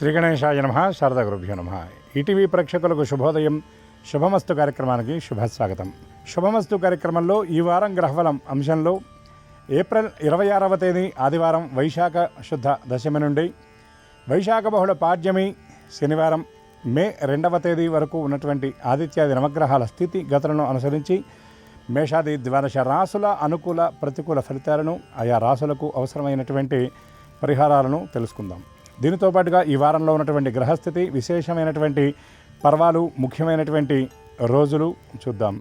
శ్రీ గణేశాయ నమః. శారదా గురుభ్యో నమః. ఈటీవీ ప్రేక్షకులకు శుభోదయం. శుభమస్తు కార్యక్రమానికి శుభస్వాగతం. శుభమస్తు కార్యక్రమంలో ఈ వారం గ్రహఫలం అంశంలో ఏప్రిల్ 26వ తేదీ ఆదివారం వైశాఖ శుద్ధ దశమి నుండి వైశాఖ బహుళ పాడ్యమి శనివారం మే 2వ తేదీ వరకు ఉన్నటువంటి ఆదిత్యాది నవగ్రహాల స్థితి గతులను అనుసరించి మేషాది ద్వాదశ రాసుల అనుకూల ప్రతికూల ఫలితాలను ఆయా రాసులకు అవసరమైనటువంటి పరిహారాలను తెలుసుకుందాం. దీనితో పాటుగా ఈ వారంలో ఉన్నటువంటి గ్రహస్థితి, విశేషమైనటువంటి పర్వాలు, ముఖ్యమైనటువంటి రోజులు చూద్దాం.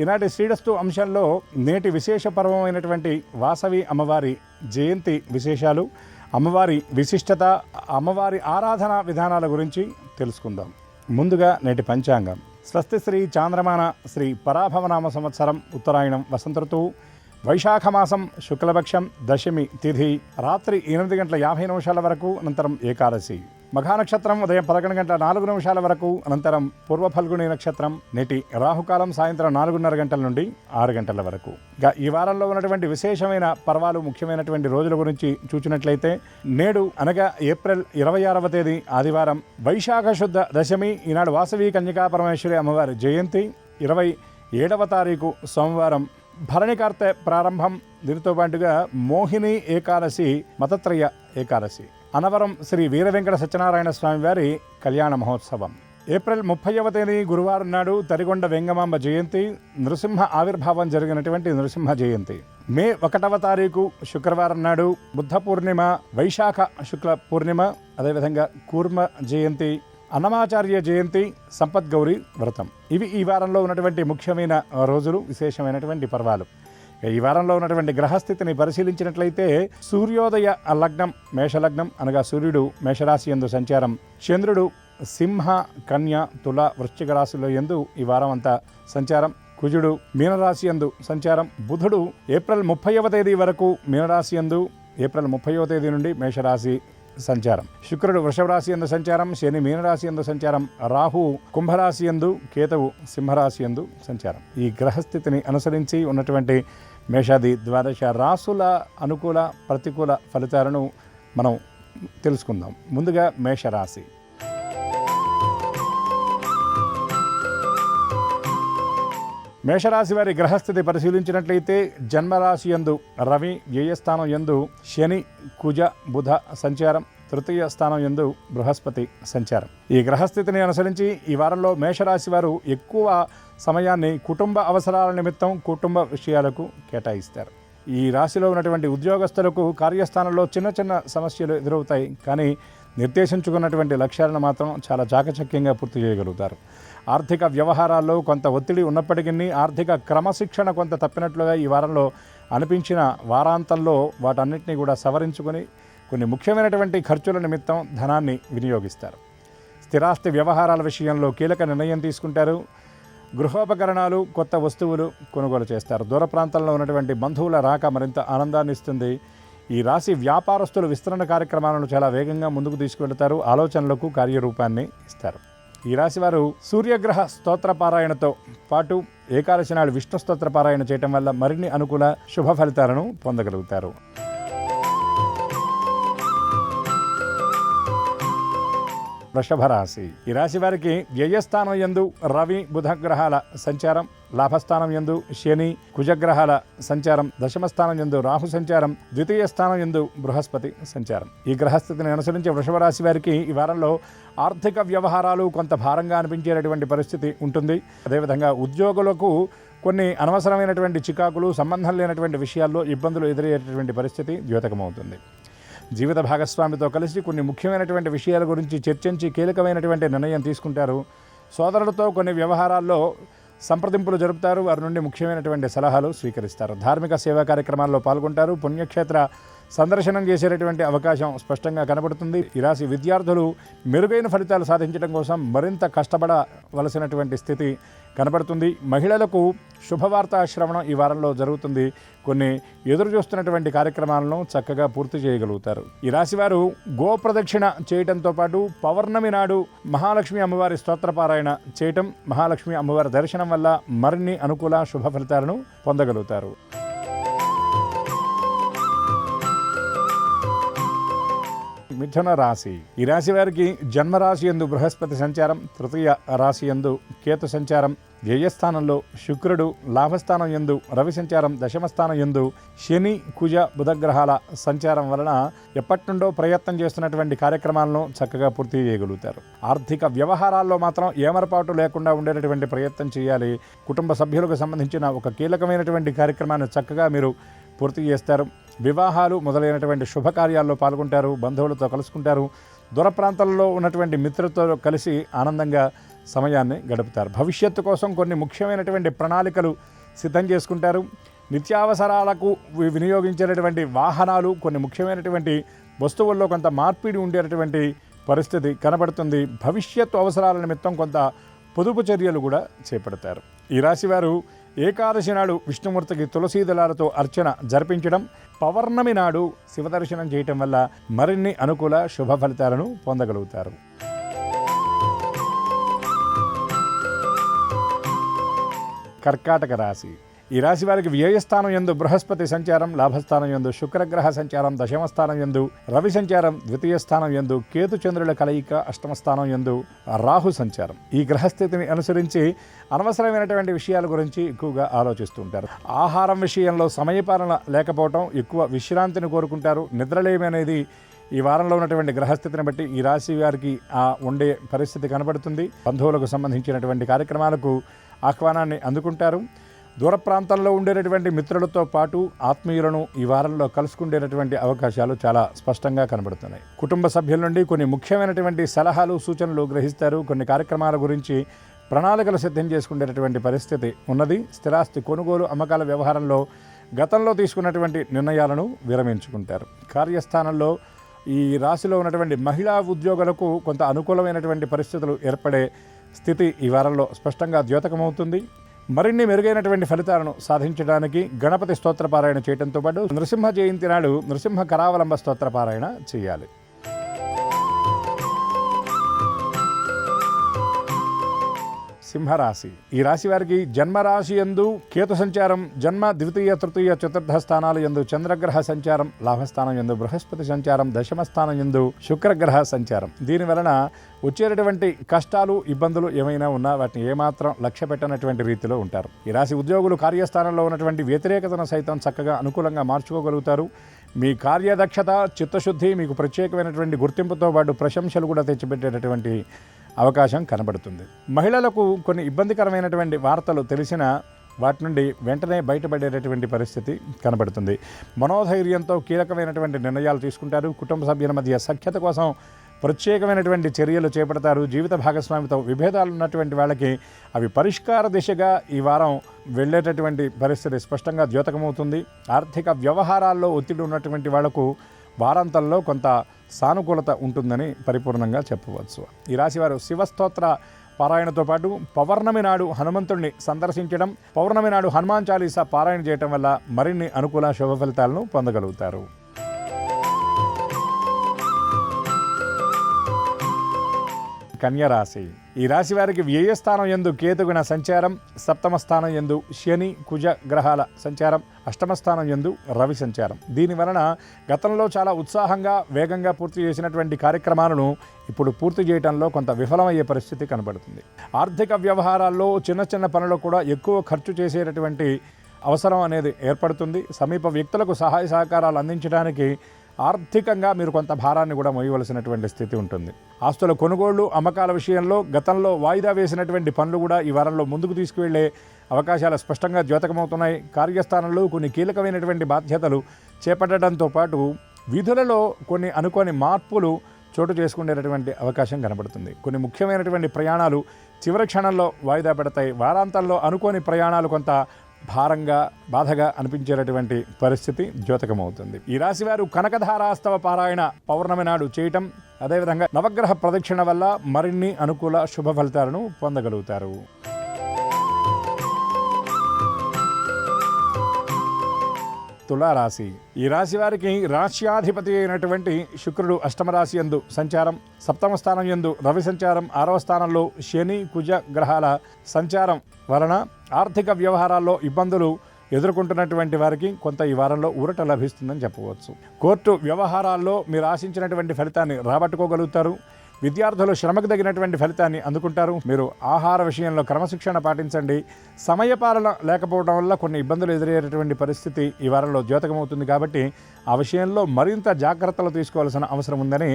ఈనాటి శ్రీరస్తు అంశంలో నేటి విశేష పర్వమైనటువంటి వాసవి అమ్మవారి జయంతి విశేషాలు, అమ్మవారి విశిష్టత, అమ్మవారి ఆరాధన విధానాల గురించి తెలుసుకుందాం. ముందుగా నేటి పంచాంగం. స్వస్తి శ్రీ చాంద్రమాన శ్రీ పరాభవనామ సంవత్సరం ఉత్తరాయణం వసంత ఋతువు వైశాఖ మాసం శుక్లపక్షం దశమి తిథి రాత్రి 8:50 వరకు, అనంతరం ఏకాదశి. మఘానక్షత్రం ఉదయం 11:04 వరకు, అనంతరం పూర్వ ఫల్గుణి నక్షత్రం. నేటి రాహుకాలం సాయంత్రం 4:30 నుండి 6 వరకు. ఇక ఈ వారంలో ఉన్నటువంటి విశేషమైన పర్వాలు, ముఖ్యమైనటువంటి రోజుల గురించి చూచినట్లయితే నేడు అనగా ఏప్రిల్ 26వ తేదీ ఆదివారం వైశాఖ శుద్ధ దశమి. ఈనాడు వాసవి కన్యకా పరమేశ్వరి అమ్మవారి జయంతి. 27వ తారీఖు సోమవారం భరణికార్తె ప్రారంభం. దీనితో పాటుగా మోహిని ఏకాదశి, మతత్రయ ఏకాదశి. అనవరం శ్రీ వీర వెంకట సత్యనారాయణ స్వామి వారి కళ్యాణ మహోత్సవం. ఏప్రిల్ 30వ తేదీ గురువారం నాడు తరిగొండ వెంగమాంబ జయంతి, నృసింహ ఆవిర్భావం జరిగినటువంటి నృసింహ జయంతి. మే 1వ తారీఖు శుక్రవారం నాడు బుద్ధ పూర్ణిమ, వైశాఖ శుక్ల పూర్ణిమ, అదేవిధంగా కూర్మ జయంతి, అన్నమాచార్య జయంతి, సంపద్గౌరి వ్రతం. ఇవి ఈ వారంలో ఉన్నటువంటి ముఖ్యమైన రోజులు, విశేషమైనటువంటి పర్వాలు. ఈ వారంలో ఉన్నటువంటి గ్రహస్థితిని పరిశీలించినట్లయితే సూర్యోదయ లగ్నం మేషలగ్నం, అనగా సూర్యుడు మేషరాశి యందు సంచారం, చంద్రుడు సింహ, కన్య, తుల, వృశ్చిక రాశిలో యందు ఈ వారం అంతా సంచారం, కుజుడు మీనరాశి యందు సంచారం, బుధుడు ఏప్రిల్ 30వ తేదీ వరకు మీనరాశి యందు, ఏప్రిల్ 30వ తేదీ నుండి మేషరాశి సంచారం, శుక్రుడు వృషభ రాశి యందు సంచారం, శని మీనరాశి యందు సంచారం, రాహు కుంభరాశి యందు, కేతువు సింహరాశి యందు సంచారం. ఈ గ్రహస్థితిని అనుసరించి ఉన్నటువంటి మేషాది ద్వాదశ రాసుల అనుకూల ప్రతికూల ఫలితాలను మనం తెలుసుకుందాం. ముందుగా మేషరాశి. మేషరాశి వారి గ్రహస్థితి పరిశీలించినట్లయితే జన్మరాశి యందు రవి, వ్యయస్థానం యందు శని, కుజ, బుధ సంచారం, తృతీయ స్థానం యందు బృహస్పతి సంచారం. ఈ గ్రహస్థితిని అనుసరించి ఈ వారంలో మేషరాశి వారు ఎక్కువ సమయాన్ని కుటుంబ అవసరాల నిమిత్తం కుటుంబ విషయాలకు కేటాయిస్తారు. ఈ రాశిలో ఉన్నటువంటి ఉద్యోగస్తులకు కార్యస్థానంలో చిన్న చిన్న సమస్యలు ఎదురవుతాయి, కానీ నిర్దేశించుకున్నటువంటి లక్ష్యాలను మాత్రం చాలా చాకచక్యంగా పూర్తి చేయగలుగుతారు. ఆర్థిక వ్యవహారాల్లో కొంత ఒత్తిడి ఉన్నప్పటికీ ఆర్థిక క్రమశిక్షణ కొంత తప్పినట్లుగా ఈ వారంలో అనిపించిన వారాంతంలో వాటన్నిటినీ కూడా సవరించుకొని కొన్ని ముఖ్యమైనటువంటి ఖర్చుల నిమిత్తం ధనాన్ని వినియోగిస్తారు. స్థిరాస్తి వ్యవహారాల విషయంలో కీలక నిర్ణయం తీసుకుంటారు. గృహోపకరణాలు, కొత్త వస్తువులు కొనుగోలు చేస్తారు. దూర ప్రాంతంలో ఉన్నటువంటి బంధువుల రాక మరింత ఆనందాన్ని ఇస్తుంది. ఈ రాశి వ్యాపారస్తులు విస్తరణ కార్యక్రమాలను చాలా వేగంగా ముందుకు తీసుకువెళతారు. ఆలోచనలకు కార్యరూపాన్ని ఇస్తారు. ఈ రాశి వారు సూర్యగ్రహ స్తోత్ర పారాయణతో పాటు ఏకాదశి నాడు విష్ణు స్తోత్ర పారాయణ చేయటం వల్ల మరిన్ని అనుకూల శుభ ఫలితాలను పొందగలుగుతారు. వృషభ రాశి. ఈ రాశి వారికి వ్యయస్థానం యందు రవి, బుధ గ్రహాల సంచారం, లాభస్థానం యందు శని, కుజగ్రహాల సంచారం, దశమస్థానం యందు రాహు సంచారం, ద్వితీయ స్థానం యందు బృహస్పతి సంచారం. ఈ గ్రహస్థితిని అనుసరించి వృషభ రాశి వారికి ఈ వారంలో ఆర్థిక వ్యవహారాలు కొంత భారంగా అనిపించేటటువంటి పరిస్థితి ఉంటుంది. అదేవిధంగా ఉద్యోగులకు కొన్ని అనవసరమైనటువంటి చికాకులు, సంబంధం లేనటువంటి విషయాల్లో ఇబ్బందులు ఎదురయ్యేటటువంటి పరిస్థితి ద్యోతకమవుతుంది. జీవిత భాగస్వామితో కలిసి కొన్ని ముఖ్యమైనటువంటి విషయాల గురించి చర్చించి కీలకమైనటువంటి నిర్ణయం తీసుకుంటారు. సోదరులతో కొన్ని వ్యవహారాల్లో సంప్రదింపులు జరుపుతారు. వారి నుండి ముఖ్యమైనటువంటి సలహాలు స్వీకరిస్తారు. ధార్మిక సేవా కార్యక్రమాల్లో పాల్గొంటారు. పుణ్యక్షేత్ర సందర్శనం చేసేటటువంటి అవకాశం స్పష్టంగా కనబడుతుంది. ఈ రాశి విద్యార్థులు మెరుగైన ఫలితాలు సాధించడం కోసం మరింత కష్టపడవలసినటువంటి స్థితి కనబడుతుంది. మహిళలకు శుభవార్త శ్రవణం ఈ వారంలో జరుగుతుంది. కొన్ని ఎదురు చూస్తున్నటువంటి కార్యక్రమాలను చక్కగా పూర్తి చేయగలుగుతారు. ఈ రాశివారు గో ప్రదక్షిణ చేయటంతో పాటు పౌర్ణమి నాడు మహాలక్ష్మి అమ్మవారి స్తోత్రపారాయణ చేయటం, మహాలక్ష్మి అమ్మవారి దర్శనం వల్ల మరిన్ని అనుకూల శుభ ఫలితాలను పొందగలుగుతారు. మిథున రాశి. ఈ రాశి వారికి జన్మరాశి యందు బృహస్పతి సంచారం, తృతీయ రాశి యందు కేతు సంచారం, వ్యయస్థానంలో శుక్రుడు, లాభస్థానం యందు రవి సంచారం, దశమస్థానం యందు శని కుజ బుధగ్రహాల సంచారం వలన ఎప్పటి నుండో ప్రయత్నం చేస్తున్నటువంటి కార్యక్రమాలను చక్కగా పూర్తి చేయగలుగుతారు. ఆర్థిక వ్యవహారాల్లో మాత్రం ఏమరపాటు లేకుండా ఉండేటటువంటి ప్రయత్నం చేయాలి. కుటుంబ సభ్యులకు సంబంధించిన ఒక కీలకమైనటువంటి కార్యక్రమాన్ని చక్కగా మీరు పూర్తి చేస్తారు. వివాహాలు మొదలైనటువంటి శుభకార్యాల్లో పాల్గొంటారు. బంధువులతో కలుసుకుంటారు. దూర ప్రాంతాల్లో ఉన్నటువంటి మిత్రులతో కలిసి ఆనందంగా సమయాన్ని గడుపుతారు. భవిష్యత్తు కోసం కొన్ని ముఖ్యమైనటువంటి ప్రణాళికలు సిద్ధం చేసుకుంటారు. నిత్యావసరాలకు వినియోగించేటటువంటి వాహనాలు, కొన్ని ముఖ్యమైనటువంటి వస్తువుల్లో కొంత మార్పిడి ఉండేటటువంటి పరిస్థితి కనబడుతుంది. భవిష్యత్తు అవసరాల నిమిత్తం కొంత పొదుపు చర్యలు కూడా చేపడతారు. ఈ రాశివారు ఏకాదశి నాడు విష్ణుమూర్తికి తులసీదళాలతో అర్చన జరిపించడం, పౌర్ణమి నాడు శివదర్శనం చేయటం వల్ల మరిన్ని అనుకూల శుభ ఫలితాలను పొందగలుగుతారు. కర్కాటక రాశి. ఈ రాశి వారికి వ్యయస్థానం యందు బృహస్పతి సంచారం, లాభస్థానం యందు శుక్రగ్రహ సంచారం, దశమస్థానం యందు రవి సంచారం, ద్వితీయ స్థానం యందు కేతు చంద్రుల కలయిక, అష్టమస్థానం యందు రాహు సంచారం. ఈ గ్రహస్థితిని అనుసరించి అనవసరమైనటువంటి విషయాల గురించి ఎక్కువగా ఆలోచిస్తుంటారు. ఆహారం విషయంలో సమయపాలన లేకపోవటం, ఎక్కువ విశ్రాంతిని కోరుకుంటారు. నిద్రలేమి అనేది ఈ వారంలో ఉన్నటువంటి గ్రహస్థితిని బట్టి ఈ రాశి వారికి ఉండే పరిస్థితి కనబడుతుంది. బంధువులకు సంబంధించినటువంటి కార్యక్రమాలకు ఆహ్వానాన్ని అందుకుంటారు. దూర ప్రాంతాల్లో ఉండేటటువంటి మిత్రులతో పాటు ఆత్మీయులను ఈ వారంలో కలుసుకుండేటటువంటి అవకాశాలు చాలా స్పష్టంగా కనబడుతున్నాయి. కుటుంబ సభ్యుల నుండి కొన్ని ముఖ్యమైనటువంటి సలహాలు, సూచనలు గ్రహిస్తారు. కొన్ని కార్యక్రమాల గురించి ప్రణాళికలు సిద్ధం చేసుకునేటటువంటి పరిస్థితి ఉన్నది. స్థిరాస్తి కొనుగోలు, అమ్మకాల వ్యవహారంలో గతంలో తీసుకున్నటువంటి నిర్ణయాలను విరమించుకుంటారు. కార్యస్థానంలో ఈ రాశిలో ఉన్నటువంటి మహిళా ఉద్యోగులకు కొంత అనుకూలమైనటువంటి పరిస్థితులు ఏర్పడే స్థితి ఈ వారంలో స్పష్టంగా ద్యోతకమవుతుంది. మరిన్ని మెరుగైనటువంటి ఫలితాలను సాధించడానికి గణపతి స్తోత్రపారాయణ చేయడంతో పాటు నృసింహ జయంతి నాడు నృసింహ కరావలంబ స్తోత్రపారాయణ చేయాలి. సింహరాశి. ఈ రాశి వారికి జన్మరాశి యందు కేతు సంచారం, జన్మ ద్వితీయ తృతీయ చతుర్థ స్థానాల యందు చంద్రగ్రహ సంచారం, లాభస్థానం యందు బృహస్పతి సంచారం, దశమస్థానం యందు శుక్రగ్రహ సంచారం. దీని వలన వచ్చేటటువంటి కష్టాలు, ఇబ్బందులు ఏమైనా ఉన్నా వాటిని ఏమాత్రం లక్ష్య పెట్టనటువంటి రీతిలో ఉంటారు. ఈ రాశి ఉద్యోగులు కార్యస్థానంలో ఉన్నటువంటి వ్యతిరేకతను సైతం చక్కగా అనుకూలంగా మార్చుకోగలుగుతారు. మీ కార్యదక్షత, చిత్తశుద్ధి మీకు ప్రత్యేకమైనటువంటి గుర్తింపుతో పాటు ప్రశంసలు కూడా తెచ్చిపెట్టేటటువంటి అవకాశం కనబడుతుంది. మహిళలకు కొన్ని ఇబ్బందికరమైనటువంటి వార్తలు తెలిసిన వాటి నుండి వెంటనే బయటపడేటటువంటి పరిస్థితి కనబడుతుంది. మనోధైర్యంతో కీలకమైనటువంటి నిర్ణయాలు తీసుకుంటారు. కుటుంబ సభ్యుల మధ్య సఖ్యత కోసం ప్రత్యేకమైనటువంటి చర్యలు చేపడతారు. జీవిత భాగస్వామితో విభేదాలు ఉన్నటువంటి వాళ్ళకి అవి పరిష్కార దిశగా ఈ వారం వెళ్ళేటటువంటి పరిస్థితి స్పష్టంగా ద్యోతకమవుతుంది. ఆర్థిక వ్యవహారాల్లో ఒత్తిడి ఉన్నటువంటి వాళ్లకు వారాంతంలో కొంత సానుకూలత ఉంటుందని పరిపూర్ణంగా చెప్పవచ్చు. ఈ రాశివారు శివస్తోత్ర పారాయణతో పాటు పౌర్ణమి నాడు హనుమంతుడిని సందర్శించడం, పౌర్ణమి నాడు హనుమాన్ చాలీసా పారాయణ చేయడం వల్ల మరిన్ని అనుకూల శుభ ఫలితాలను పొందగలుగుతారు. కన్యరాశి. ఈ రాశి వారికి వ్యయస్థానం యందు కేతుగుణ సంచారం, సప్తమ స్థానం యందు శని కుజ గ్రహాల సంచారం, అష్టమ స్థానం యందు రవి సంచారం. దీని వలన గతంలో చాలా ఉత్సాహంగా వేగంగా పూర్తి చేసినటువంటి కార్యక్రమాలను ఇప్పుడు పూర్తి చేయడంలో కొంత విఫలమయ్యే పరిస్థితి కనబడుతుంది. ఆర్థిక వ్యవహారాల్లో చిన్న చిన్న పనులు కూడా ఎక్కువ ఖర్చు చేసేటటువంటి అవసరం అనేది ఏర్పడుతుంది. సమీప వ్యక్తులకు సహాయ సహకారాలు అందించడానికి ఆర్థికంగా మీరు కొంత భారాన్ని కూడా మోయవలసినటువంటి స్థితి ఉంటుంది. ఆస్తుల కొనుగోళ్లు, అమ్మకాల విషయంలో గతంలో వాయిదా వేసినటువంటి పనులు కూడా ఈ వారంలో ముందుకు తీసుకువెళ్లే అవకాశాలు స్పష్టంగా ద్యోతకమవుతున్నాయి. కార్యస్థానంలో కొన్ని కీలకమైనటువంటి బాధ్యతలు చేపట్టడంతో పాటు విధులలో కొన్ని అనుకోని మార్పులు చోటు చేసుకునేటటువంటి అవకాశం కనబడుతుంది. కొన్ని ముఖ్యమైనటువంటి ప్రయాణాలు చివరి క్షణంలో వాయిదా పడతాయి. వారాంతంలో అనుకోని ప్రయాణాలు కొంత భారంగా, బాధగా అనిపించేటటువంటి పరిస్థితి ద్యోతకమవుతుంది. ఈ రాశివారు కనకధారాస్తవ పారాయణ పౌర్ణమి నాడు చేయటం, అదేవిధంగా నవగ్రహ ప్రదక్షిణ వల్ల మరిన్ని అనుకూల శుభ ఫలితాలను పొందగలుగుతారు. తులారాశి. ఈ రాశి వారికి రాశ్యాధిపతి అయినటువంటి శుక్రుడు అష్టమరాశి యందు సంచారం, సప్తమ స్థానం యందు రవి సంచారం, 6వ స్థానంలో శని కుజ గ్రహాల సంచారం వలన ఆర్థిక వ్యవహారాల్లో ఇబ్బందులు ఎదుర్కొంటున్నటువంటి వారికి కొంత ఈ వారంలో ఊరట లభిస్తుందని చెప్పవచ్చు. కోర్టు వ్యవహారాల్లో మీరు ఆశించినటువంటి ఫలితాన్ని రాబట్టుకోగలుగుతారు. విద్యార్థులు శ్రమకు తగినటువంటి ఫలితాన్ని అందుకుంటారు. మీరు ఆహార విషయంలో క్రమశిక్షణ పాటించండి. సమయపాలన లేకపోవడం వల్ల కొన్ని ఇబ్బందులు ఎదురయ్యేటటువంటి పరిస్థితి ఈ వారంలో ద్యోతకమవుతుంది. కాబట్టి ఆ విషయంలో మరింత జాగ్రత్తలు తీసుకోవాల్సిన అవసరం ఉందని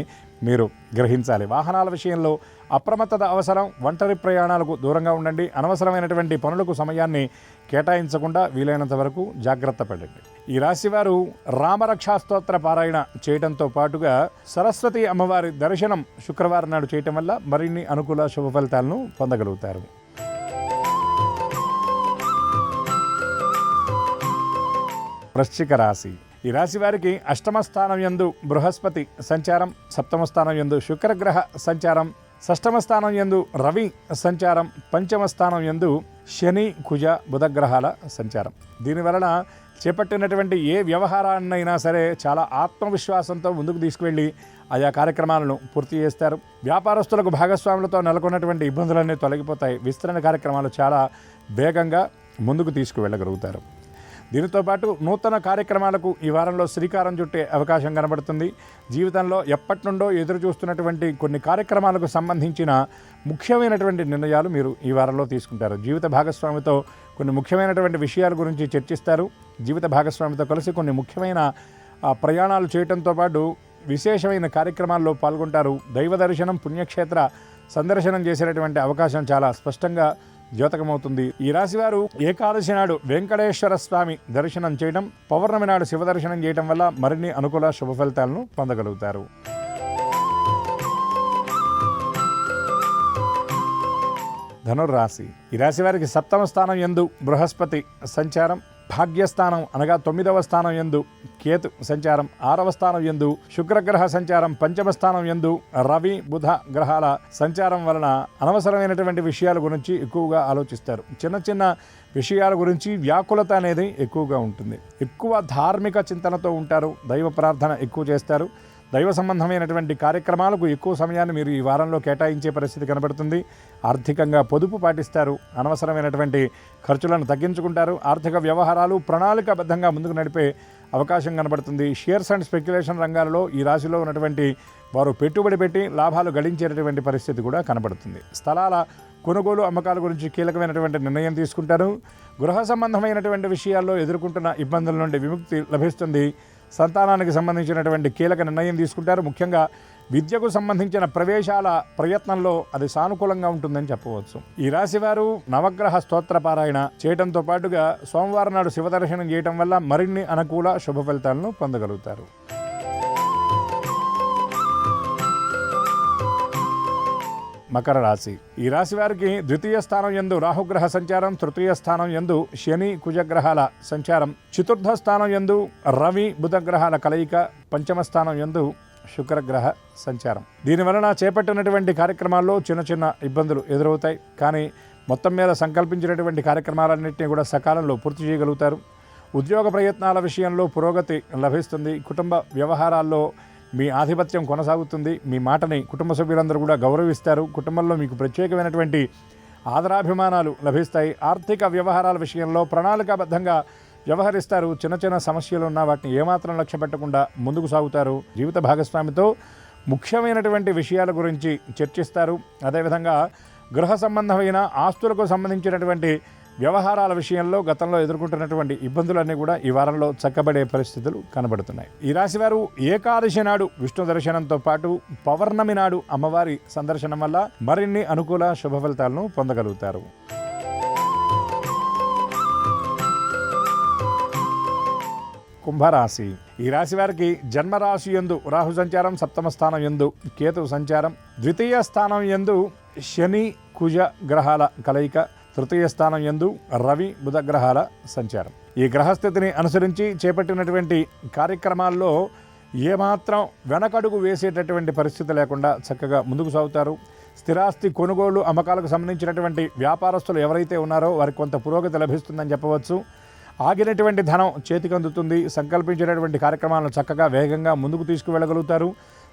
మీరు గ్రహించాలి. వాహనాల విషయంలో అప్రమత్తత అవసరం. ఒంటరి ప్రయాణాలకు దూరంగా ఉండండి. అనవసరమైనటువంటి పనులకు సమయాన్ని కేటాయించకుండా వీలైనంత వరకు జాగ్రత్త పడండి. ఈ రాశివారు రామరక్షా స్తోత్ర పారాయణ చేయడంతో పాటుగా సరస్వతి అమ్మవారి దర్శనం శుక్రవారం నాడు చేయటం వల్ల మరిన్ని అనుకూల శుభ ఫలితాలను పొందగలుగుతారు. వృశ్చిక రాశి. ఈ రాశి వారికి అష్టమ స్థానం యందు బృహస్పతి సంచారం, సప్తమ స్థానం యందు శుక్రగ్రహ సంచారం, షష్టమ స్థానం యందు రవి సంచారం, పంచమ స్థానం యందు శని కుజ బుధగ్రహాల సంచారం. దీనివలన చేపట్టినటువంటి ఏ వ్యవహారాన్నైనా సరే చాలా ఆత్మవిశ్వాసంతో ముందుకు తీసుకువెళ్ళి ఆయా కార్యక్రమాలను పూర్తి చేస్తారు. వ్యాపారస్తులకు భాగస్వాములతో నెలకొన్నటువంటి ఇబ్బందులన్నీ తొలగిపోతాయి. విస్తరణ కార్యక్రమాలు చాలా వేగంగా ముందుకు తీసుకువెళ్ళగలుగుతారు. దీనితో పాటు నూతన కార్యక్రమాలకు ఈ వారంలో శ్రీకారం చుట్టే అవకాశం కనబడుతుంది. జీవితంలో ఎప్పటి నుండో ఎదురు చూస్తున్నటువంటి కొన్ని కార్యక్రమాలకు సంబంధించిన ముఖ్యమైనటువంటి నిర్ణయాలు మీరు ఈ వారంలో తీసుకుంటారు. జీవిత భాగస్వామితో కొన్ని ముఖ్యమైనటువంటి విషయాల గురించి చర్చిస్తారు. జీవిత భాగస్వామితో కలిసి కొన్ని ముఖ్యమైన ప్రయాణాలు చేయడంతో పాటు విశేషమైన కార్యక్రమాల్లో పాల్గొంటారు. దైవ దర్శనం, పుణ్యక్షేత్ర సందర్శనం చేసేటటువంటి అవకాశం చాలా స్పష్టంగా ద్యోతకమవుతుంది. ఈ రాశివారు ఏకాదశి నాడు వెంకటేశ్వర స్వామి దర్శనం చేయడం, పౌర్ణమి నాడు శివ దర్శనం చేయడం వల్ల మరిన్ని అనుకూల శుభ ఫలితాలను పొందగలుగుతారు. ధనుర్రాశి. ఈ రాశి వారికి సప్తమ స్థానం యందు బృహస్పతి సంచారం, భాగ్యస్థానం అనగా 9వ స్థానం యందు కేతు సంచారం, 6వ స్థానం యందు శుక్రగ్రహ సంచారం, పంచమ స్థానం యందు రవి బుధ గ్రహాల సంచారం వలన అనవసరమైనటువంటి విషయాల గురించి ఎక్కువగా ఆలోచిస్తారు. చిన్న చిన్న విషయాల గురించి వ్యాకులత అనేది ఎక్కువగా ఉంటుంది. ఎక్కువ ధార్మిక చింతనతో ఉంటారు. దైవ ప్రార్థన ఎక్కువ చేస్తారు. దైవ సంబంధమైనటువంటి కార్యక్రమాలకు ఎక్కువ సమయాన్ని మీరు ఈ వారంలో కేటాయించే పరిస్థితి కనబడుతుంది. ఆర్థికంగా పొదుపు పాటిస్తారు. అనవసరమైనటువంటి ఖర్చులను తగ్గించుకుంటారు. ఆర్థిక వ్యవహారాలు ప్రణాళికాబద్ధంగా ముందుకు నడిపే అవకాశం కనబడుతుంది. షేర్స్ అండ్ స్పెక్యులేషన్ రంగాలలో ఈ రాశిలో ఉన్నటువంటి వారు పెట్టుబడి పెట్టి లాభాలు గడించేటటువంటి పరిస్థితి కూడా కనబడుతుంది. స్థలాల కొనుగోలు అమ్మకాల గురించి కీలకమైనటువంటి నిర్ణయం తీసుకుంటారు. గృహ సంబంధమైనటువంటి విషయాల్లో ఎదుర్కొంటున్న ఇబ్బందుల నుండి విముక్తి లభిస్తుంది. సంతానానికి సంబంధించినటువంటి కీలక నిర్ణయం తీసుకుంటారు. ముఖ్యంగా విద్యకు సంబంధించిన ప్రవేశాల ప్రయత్నంలో అది సానుకూలంగా ఉంటుందని చెప్పవచ్చు. ఈ రాశివారు నవగ్రహ స్తోత్ర పారాయణ చేయడంతో పాటుగా సోమవారం నాడు శివదర్శనం చేయడం వల్ల మరిన్ని అనుకూల శుభ ఫలితాలను పొందగలుగుతారు. మకర రాశి. ఈ రాశి వారికి ద్వితీయ స్థానం యందు రాహుగ్రహ సంచారం, తృతీయ స్థానం యందు శని కుజగ్రహాల సంచారం, చతుర్థ స్థానం యందు రవి బుధగ్రహాల కలయిక, పంచమ స్థానం యందు శుక్రగ్రహ సంచారం. దీనివలన చేపట్టినటువంటి కార్యక్రమాల్లో చిన్న చిన్న ఇబ్బందులు ఎదురవుతాయి. కానీ మొత్తం మీద సంకల్పించినటువంటి కార్యక్రమాలన్నింటినీ కూడా సకాలంలో పూర్తి చేయగలుగుతారు. ఉద్యోగ ప్రయత్నాల విషయంలో పురోగతి లభిస్తుంది. కుటుంబ వ్యవహారాల్లో మీ ఆధిపత్యం కొనసాగుతుంది. మీ మాటని కుటుంబ సభ్యులందరూ కూడా గౌరవిస్తారు. కుటుంబంలో మీకు ప్రత్యేకమైనటువంటి ఆదరాభిమానాలు లభిస్తాయి. ఆర్థిక వ్యవహారాల విషయంలో ప్రణాళికాబద్ధంగా వ్యవహరిస్తారు. చిన్న చిన్న సమస్యలు ఉన్న వాటిని ఏమాత్రం లక్ష్య పెట్టకుండా ముందుకు సాగుతారు. జీవిత భాగస్వామితో ముఖ్యమైనటువంటి విషయాల గురించి చర్చిస్తారు. అదేవిధంగా గృహ సంబంధమైన ఆస్తులకు సంబంధించినటువంటి వ్యవహారాల విషయంలో గతంలో ఎదుర్కొంటున్నటువంటి ఇబ్బందులన్నీ కూడా ఈ వారంలో చక్కబడే పరిస్థితులు కనబడుతున్నాయి. ఈ రాశివారు ఏకాదశి నాడు విష్ణు దర్శనంతో పాటు పౌర్ణమి నాడు అమ్మవారి సందర్శనం వల్ల మరిన్ని అనుకూల శుభ ఫలితాలను పొందగలుగుతారు. కుంభరాశి. ఈ రాశి వారికి జన్మరాశి యందు రాహు సంచారం, సప్తమ స్థానం యందు కేతు సంచారం, ద్వితీయ స్థానం యందు శని కుజ గ్రహాల కలయిక, తృతీయ స్థానం యందు రవి బుధ గ్రహాల సంచారం. ఈ గ్రహస్థితిని అనుసరించి చేపట్టినటువంటి కార్యక్రమాల్లో ఏమాత్రం వెనకడుగు వేసేటటువంటి పరిస్థితి లేకుండా చక్కగా ముందుకు సాగుతారు. స్థిరాస్తి కొనుగోలు అమ్మకాలకు సంబంధించినటువంటి వ్యాపారస్తులు ఎవరైతే ఉన్నారో వారికి కొంత పురోగతి లభిస్తుందని చెప్పవచ్చు. ఆగినటువంటి ధనం చేతికి అందుతుంది. సంకల్పించినటువంటి కార్యక్రమాలను చక్కగా వేగంగా ముందుకు తీసుకువెళ్ళగలుగుతారు.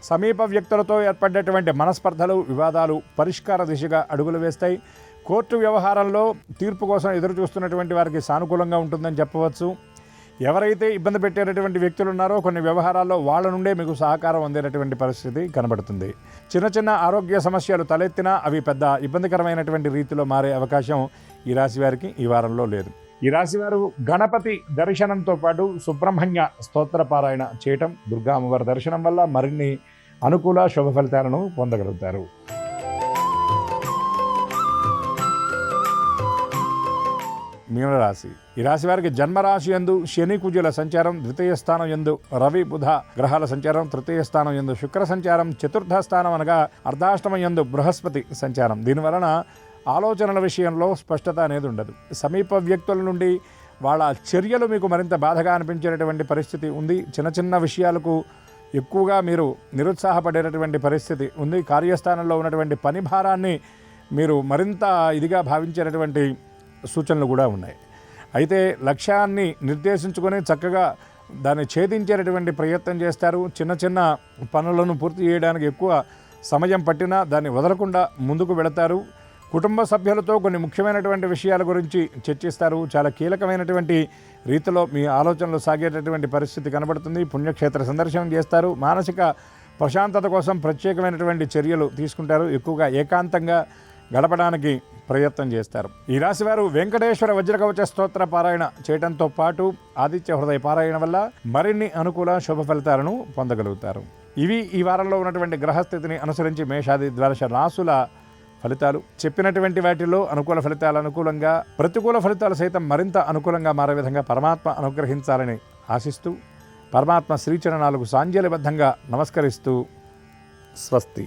సమీప వ్యక్తులతో ఏర్పడేటువంటి మనస్పర్ధలు, వివాదాలు పరిష్కార దిశగా అడుగులు వేస్తాయి. కోర్టు వ్యవహారంలో తీర్పు కోసం ఎదురు చూస్తున్నటువంటి వారికి సానుకూలంగా ఉంటుందని చెప్పవచ్చు. ఎవరైతే ఇబ్బంది పెట్టేటటువంటి వ్యక్తులు ఉన్నారో కొన్ని వ్యవహారాల్లో వాళ్ళ నుండే మీకు సహకారం అందేటటువంటి పరిస్థితి కనబడుతుంది. చిన్న చిన్న ఆరోగ్య సమస్యలు తలెత్తినా అవి పెద్ద ఇబ్బందికరమైనటువంటి రీతిలో మారే అవకాశం ఈ రాశి వారికి ఈ వారంలో లేదు. ఈ రాశివారు గణపతి దర్శనంతో పాటు సుబ్రహ్మణ్య స్తోత్ర పారాయణ చేయటం, దుర్గా అమ్మవారి దర్శనం వల్ల మరిన్ని అనుకూల శుభ ఫలితాలను పొందగలుగుతారు. మీనరాశి. ఈ రాశి వారికి జన్మరాశి యందు శని కుజుల సంచారం, ద్వితీయ స్థానం యందు రవి బుధ గ్రహాల సంచారం, తృతీయ స్థానం యందు శుక్ర సంచారం, చతుర్థ స్థానం అనగా అర్ధాష్టమం యందు బృహస్పతి సంచారం. దీనివలన ఆలోచనల విషయంలో స్పష్టత అనేది ఉండదు. సమీప వ్యక్తుల నుండి వాళ్ళ చర్యలు మీకు మరింత బాధగా అనిపించేటటువంటి పరిస్థితి ఉంది. చిన్న చిన్న విషయాలకు ఎక్కువగా మీరు నిరుత్సాహపడేటటువంటి పరిస్థితి ఉంది. కార్యస్థానంలో ఉన్నటువంటి పని భారాన్ని మీరు మరింత ఇదిగా భావించేటటువంటి సూచనలు కూడా ఉన్నాయి. అయితే లక్ష్యాన్ని నిర్దేశించుకొని చక్కగా దాన్ని ఛేదించేటటువంటి ప్రయత్నం చేస్తారు. చిన్న చిన్న పనులను పూర్తి చేయడానికి ఎక్కువ సమయం పట్టినా దాన్ని వదలకుండా ముందుకు వెళతారు. కుటుంబ సభ్యులతో కొన్ని ముఖ్యమైనటువంటి విషయాల గురించి చర్చిస్తారు. చాలా కీలకమైనటువంటి రీతిలో మీ ఆలోచనలు సాగేటటువంటి పరిస్థితి కనబడుతుంది. పుణ్యక్షేత్ర సందర్శనం చేస్తారు. మానసిక ప్రశాంతత కోసం ప్రత్యేకమైనటువంటి చర్యలు తీసుకుంటారు. ఎక్కువగా ఏకాంతంగా గడపడానికి ప్రయత్నం చేస్తారు. ఈ రాశివారు వెంకటేశ్వర వజ్రకవచ స్తోత్ర పారాయణ చేయడంతో పాటు ఆదిత్య హృదయ పారాయణ వల్ల మరిన్ని అనుకూల శుభ ఫలితాలను పొందగలుగుతారు. ఇవి ఈ వారంలో ఉన్నటువంటి గ్రహస్థితిని అనుసరించి మేషాది ద్వాదశ రాశుల ఫలితాలు. చెప్పినటువంటి వాటిలో అనుకూల ఫలితాలు అనుకూలంగా, ప్రతికూల ఫలితాలు సైతం మరింత అనుకూలంగా మారే విధంగా పరమాత్మ అనుగ్రహించాలని ఆశిస్తూ పరమాత్మ శ్రీచరణాలకు సాంజలిబద్ధంగా నమస్కరిస్తూ స్వస్తి.